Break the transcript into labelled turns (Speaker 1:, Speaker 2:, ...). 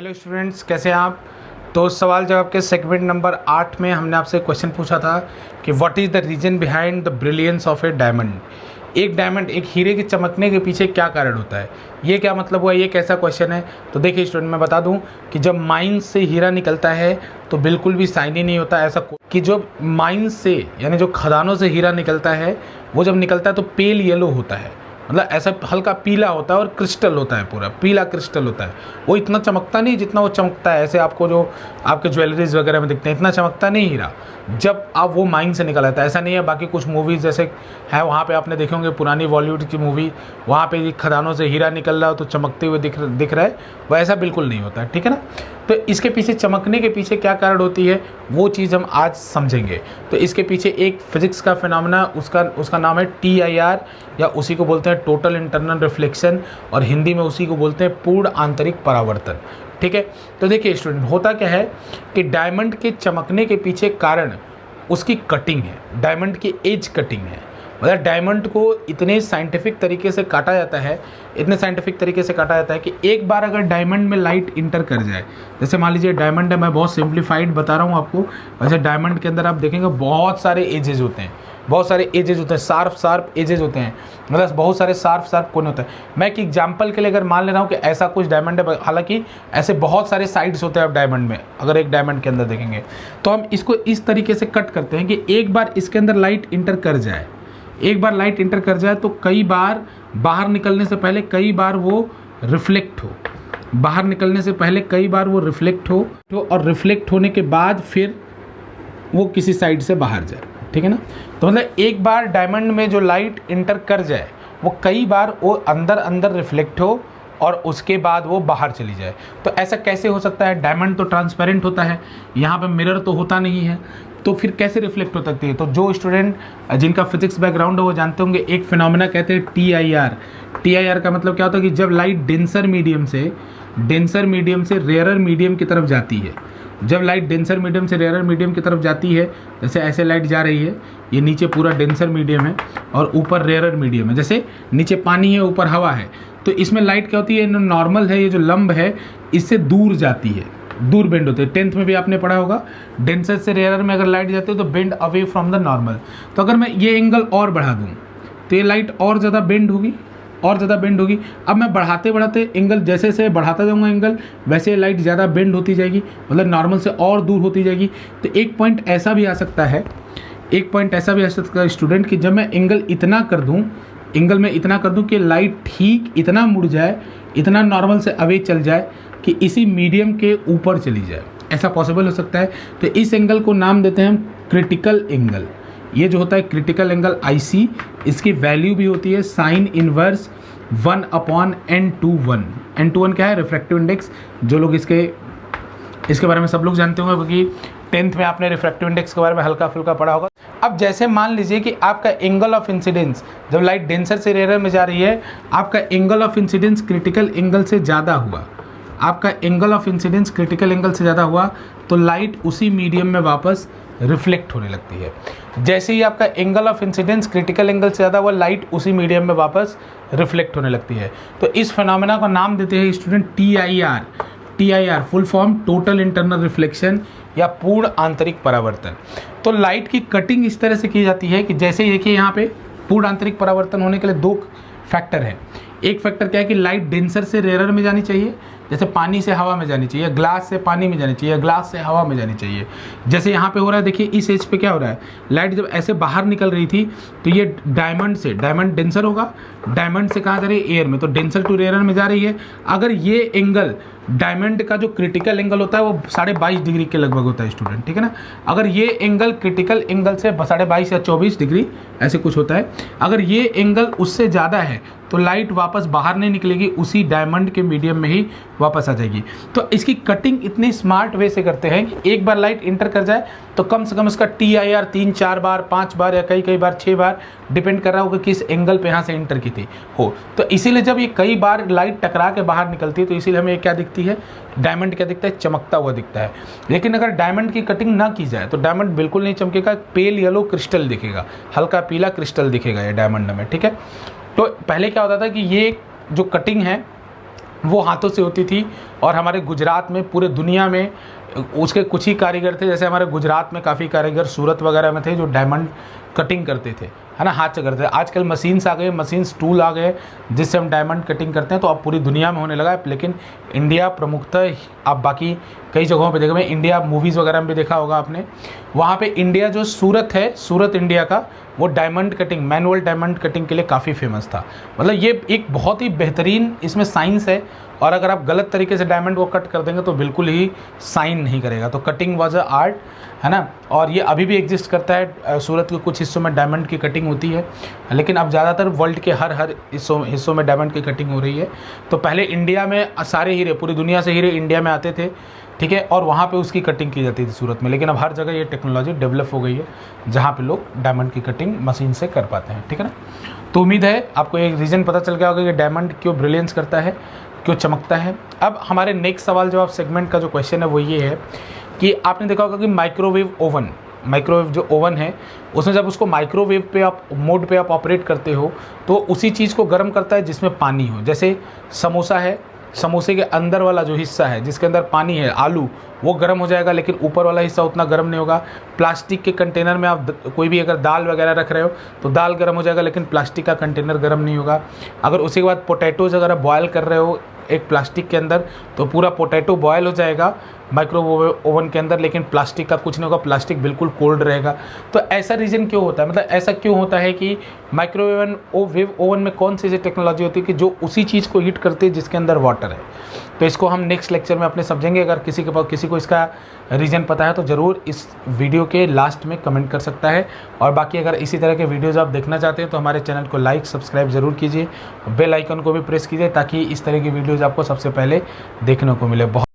Speaker 1: Hello students, कैसे हैं आप। तो सवाल जवाब के सेगमेंट नंबर 8 में हमने आपसे क्वेश्चन पूछा था कि what is the reason behind the brilliance of a diamond. एक डायमंड, एक हीरे के चमकने के पीछे क्या कारण होता है। ये क्या मतलब हुआ, ये कैसा क्वेश्चन है। तो देखिए स्टूडेंट, मैं बता दूं कि जब माइन से हीरा निकलता है तो बिल्कुल भी शाइनी नहीं होता। ऐसा कि जो माइन से यानी जो खदानों से हीरा निकलता है वो जब निकलता है तो पेल येलो होता है, मतलब ऐसा हल्का पीला होता है और क्रिस्टल होता है, पूरा पीला क्रिस्टल होता है। वो इतना चमकता नहीं जितना वो चमकता है ऐसे आपको जो आपके ज्वेलरीज वगैरह में दिखते हैं, इतना चमकता नहीं हीरा जब आप वो माइन से निकल आता है। ऐसा नहीं है बाकी कुछ मूवीज़ जैसे है वहाँ पे आपने देखे होंगे पुरानी बॉलीवुड की मूवी, वहाँ पे खदानों से हीरा निकल रहा हो तो चमकते हुए दिख रहा है, वो ऐसा बिल्कुल नहीं होता है, ठीक है ना। तो इसके पीछे, चमकने के पीछे क्या कारण होती है वो चीज़ हम आज समझेंगे। तो इसके पीछे एक फिजिक्स का फिनोमेना, उसका नाम है TIR, या उसी को बोलते हैं टोटल इंटरनल रिफ्लेक्शन, और हिंदी में उसी को बोलते हैं पूर्ण आंतरिक परावर्तन, ठीक है। तो देखिए स्टूडेंट, होता क्या है कि डायमंड के चमकने के पीछे कारण उसकी कटिंग है, डायमंड की एज कटिंग है। मतलब डायमंड को इतने साइंटिफिक तरीके से काटा जाता है, इतने साइंटिफिक तरीके से काटा जाता है कि एक बार अगर डायमंड में लाइट इंटर कर जाए, जैसे मान लीजिए डायमंड है, मैं बहुत सिंप्लीफाइड बता रहा हूँ आपको। वैसे डायमंड के अंदर आप देखेंगे बहुत सारे एजेस होते हैं, बहुत सारे एजेस होते हैं, शार्प एजेस होते हैं, मतलब बहुत सारे शार्प कोने होते हैं। मैं एक एग्जांपल के लिए अगर मान ले रहा हूँ कि ऐसा कुछ डायमंड है, हालांकि ऐसे बहुत सारे साइड्स होते हैं आप डायमंड में, अगर एक डायमंड के अंदर देखेंगे तो हम इसको इस तरीके से कट करते हैं कि एक बार इसके अंदर लाइट इंटर कर जाए, एक बार लाइट इंटर कर जाए तो कई बार बाहर निकलने से पहले कई बार वो रिफ्लेक्ट हो, बाहर निकलने से पहले कई बार वो रिफ्लेक्ट हो और रिफ्लेक्ट होने के बाद फिर वो किसी साइड से बाहर जाए, ठीक है ना। तो मतलब एक बार डायमंड में जो लाइट इंटर कर जाए वो कई बार वो अंदर रिफ्लेक्ट हो और उसके बाद वो बाहर चली जाए। तो ऐसा कैसे हो सकता है, डायमंड तो ट्रांसपेरेंट होता है, यहाँ पे मिरर तो होता नहीं है, तो फिर कैसे रिफ्लेक्ट हो सकती है। तो जो स्टूडेंट जिनका फिजिक्स बैकग्राउंड है वो जानते होंगे, एक फिनोमेना कहते हैं TIR का मतलब क्या होता है कि जब लाइट डेंसर मीडियम से रेयरर मीडियम की तरफ जाती है, जब लाइट डेंसर मीडियम से रेयरर मीडियम की तरफ जाती है, जैसे ऐसे लाइट जा रही है, ये नीचे पूरा डेंसर मीडियम है और ऊपर रेयरर मीडियम है, जैसे नीचे पानी है ऊपर हवा है, तो इसमें लाइट क्या होती है, नॉर्मल है, ये जो लंब है इससे दूर जाती है, दूर बेंड होते हैं। 10th में भी आपने पढ़ा होगा, डेंसर से रेयरर में अगर लाइट जाती है तो bend away from the normal. तो अगर मैं ये एंगल और बढ़ा दूँ तो ये लाइट और ज़्यादा बेंड होगी, और ज़्यादा बेंड होगी। अब मैं बढ़ाते एंगल, जैसे जैसे बढ़ाता जाऊँगा एंगल वैसे लाइट ज़्यादा बेंड होती जाएगी, मतलब नॉर्मल से और दूर होती जाएगी। तो एक पॉइंट ऐसा भी आ सकता है स्टूडेंट कि जब मैं एंगल इतना कर दूँ कि लाइट ठीक इतना मुड़ जाए, इतना नॉर्मल से अवे चल जाए कि इसी मीडियम के ऊपर चली जाए, ऐसा पॉसिबल हो सकता है। तो इस एंगल को नाम देते हैं हम क्रिटिकल एंगल। ये जो होता है क्रिटिकल एंगल IC, इसकी वैल्यू भी होती है साइन इनवर्स 1/n21। n21 क्या है, रिफ्रैक्टिव इंडेक्स। जो लोग इसके बारे में सब लोग जानते होंगे क्योंकि 10th में आपने रिफ्रैक्टिव इंडेक्स के बारे में हल्का फुल्का पढ़ा होगा। अब जैसे मान लीजिए कि आपका एंगल ऑफ इंसिडेंस, जब लाइट डेंसर से रेयरर में जा रही है, आपका angle of incidence critical angle से ज़्यादा हुआ, तो लाइट उसी मीडियम में वापस रिफ्लेक्ट होने लगती है। जैसे ही आपका angle of incidence critical angle से ज़्यादा हुआ, लाइट उसी मीडियम में वापस रिफ्लेक्ट होने लगती है। तो इस फिनोमेना का नाम देते हैं student TIR, full form total internal reflection या पूर्ण आंतरिक परावर्तन। तो लाइट की कटिंग इस तरह से की जाती है कि जैसे देखिए यहाँ पे पूर्ण आंतरिक परावर्तन होने के लिए 2 फैक्टर है। एक फैक्टर क्या है कि लाइट डेंसर से रेयरर में जानी चाहिए, जैसे पानी से हवा में जानी चाहिए, ग्लास से पानी में जानी चाहिए, ग्लास से हवा में जानी चाहिए। जैसे यहाँ पे हो रहा है, देखिए इस एज पे क्या हो रहा है, लाइट जब ऐसे बाहर निकल रही थी तो ये डायमंड डेंसर होगा, डायमंड से कहाँ जा रही है, एयर में, तो डेंसर टू रेयरर में जा रही है। अगर ये एंगल, डायमंड का जो क्रिटिकल एंगल होता है वो 22.5 डिग्री के लगभग होता है स्टूडेंट, ठीक है ना। अगर ये एंगल क्रिटिकल एंगल से 22.5 या 24 डिग्री ऐसे कुछ होता है, अगर ये एंगल उससे ज़्यादा है तो लाइट वापस बाहर नहीं निकलेगी, उसी डायमंड के मीडियम में ही वापस आ जाएगी। तो इसकी कटिंग इतनी स्मार्ट वे से करते हैं कि एक बार लाइट इंटर कर जाए तो कम से कम इसका TIR 3-4 बार, 5 बार या कई बार 6 बार, डिपेंड कर रहा होगा किस एंगल पे यहाँ से इंटर की थी हो। तो इसीलिए जब ये कई बार लाइट टकरा के बाहर निकलती है तो इसीलिए हमें क्या दिखती है, डायमंड क्या दिखता है, चमकता हुआ दिखता है। लेकिन अगर डायमंड की कटिंग ना की जाए तो डायमंड बिल्कुल नहीं चमकेगा, पेल येलो क्रिस्टल दिखेगा, हल्का पीला क्रिस्टल दिखेगा ये डायमंड में, ठीक है। तो पहले क्या होता था कि ये जो कटिंग है वो हाथों से होती थी, और हमारे गुजरात में, पूरे दुनिया में उसके कुछ ही कारीगर थे। जैसे हमारे गुजरात में काफ़ी कारीगर सूरत वगैरह में थे जो डायमंड कटिंग करते थे, है ना, हाथ से करते थे। आजकल मशीन्स आ गए, मशीन्स टूल आ गए जिससे हम डायमंड कटिंग करते हैं, तो अब पूरी दुनिया में होने लगा है। लेकिन इंडिया प्रमुखतः, आप बाकी कई जगहों पे देखोगे, इंडिया मूवीज़ वगैरह में भी देखा होगा आपने, वहाँ पे इंडिया जो सूरत है, सूरत इंडिया का, वो diamond cutting, manual diamond cutting के लिए काफ़ी फेमस था। मतलब ये एक बहुत ही बेहतरीन इसमें साइंस है, और अगर आप गलत तरीके से डायमंड को कट कर देंगे तो बिल्कुल ही साइन नहीं करेगा। तो कटिंग वाज अ आर्ट, है ना, और ये अभी भी एग्जिस्ट करता है। सूरत के कुछ हिस्सों में डायमंड की कटिंग होती है, लेकिन अब ज़्यादातर वर्ल्ड के हर हिस्सों में डायमंड की कटिंग हो रही है। तो पहले इंडिया में सारे हीरे, पूरी दुनिया से हीरे इंडिया में आते थे, ठीक है, और वहाँ पे उसकी कटिंग की जाती थी सूरत में। लेकिन अब हर जगह ये टेक्नोलॉजी डेवलप हो गई है जहाँ पे लोग डायमंड की कटिंग मशीन से कर पाते हैं, ठीक है ना। तो उम्मीद है आपको एक रीज़न पता चल गया होगा कि डायमंड क्यों ब्रिलियंस करता है, क्यों चमकता है। अब हमारे नेक्स्ट सवाल जवाब सेगमेंट का जो क्वेश्चन है वो ये है कि आपने देखा होगा कि माइक्रोवेव जो ओवन है, उसमें जब उसको माइक्रोवेव पे आप मोड पे आप ऑपरेट करते हो तो उसी चीज़ को गर्म करता है जिसमें पानी हो। जैसे समोसा है, समोसे के अंदर वाला जो हिस्सा है जिसके अंदर पानी है, आलू, वो गर्म हो जाएगा, लेकिन ऊपर वाला हिस्सा उतना गर्म नहीं होगा। प्लास्टिक के कंटेनर में आप कोई भी अगर दाल वगैरह रख रहे हो तो दाल गर्म हो जाएगा, लेकिन प्लास्टिक का कंटेनर गर्म नहीं होगा। अगर उसी के बाद पोटैटोज़ अगर आप बॉयल कर रहे हो एक प्लास्टिक के अंदर, तो पूरा पोटैटो बॉयल हो जाएगा माइक्रोवेव ओवन के अंदर, लेकिन प्लास्टिक का कुछ नहीं होगा, प्लास्टिक बिल्कुल कोल्ड रहेगा। तो ऐसा रीज़न क्यों होता है, मतलब ऐसा क्यों होता है कि माइक्रोवेव ओवन में कौन सी ऐसी टेक्नोलॉजी होती है कि जो उसी चीज़ को हीट करती है जिसके अंदर वाटर है। तो इसको हम नेक्स्ट लेक्चर में अपने समझेंगे। अगर किसी को इसका रीज़न पता है तो ज़रूर इस वीडियो के लास्ट में कमेंट कर सकता है। और बाकी अगर इसी तरह के वीडियोज़ आप देखना चाहते हैं तो हमारे चैनल को लाइक सब्सक्राइब ज़रूर कीजिए, बेल आइकन को भी प्रेस कीजिए ताकि इस तरह की वीडियोज़ आपको सबसे पहले देखने को मिले। बहुत